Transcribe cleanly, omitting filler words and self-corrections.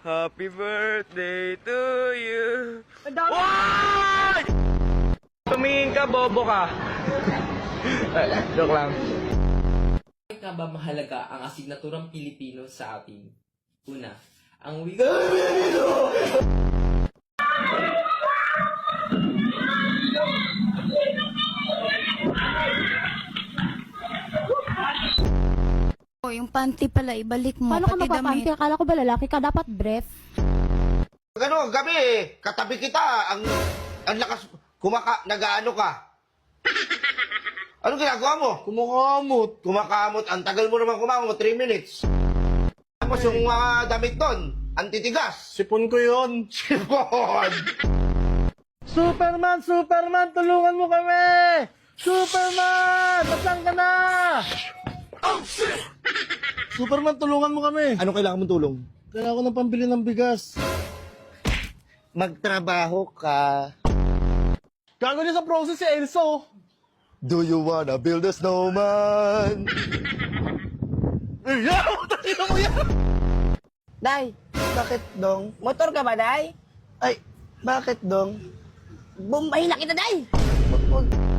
Happy birthday to you. Why? Tumingin ka, bobo ka. Joke lang. Bakit nga ba mahalaga ang asignaturang Pilipino sa atin? Una, ang wika... O, yung panty pala, ibalik mo. Paano ka pati mapapanti? damit. Akala ko ba lalaki ka? Dapat brief. Ano, gabi, katabi kita, ang lakas, nag-ano ka? Anong ginagawa mo? Kumakamot, ang tagal mo naman kumakamot, 3 minutes. Tapos yung mga damit doon, ang titigas. Sipon ko yun. Sipon! Superman, tulungan mo kami! Superman! Nasaan ka na? Superman, tulungan mo kami. Ano kailangan mong tulong? Kailangan ko ng pambili ng bigas. Magtrabaho ka. Gago niya sa process si Elso. Do you wanna build a snowman? Tingnan mo yan! Day, Bakit, Dong? motor ka ba, Day? Ay, bakit, Dong? Bumbahin na kita, Day! Wag-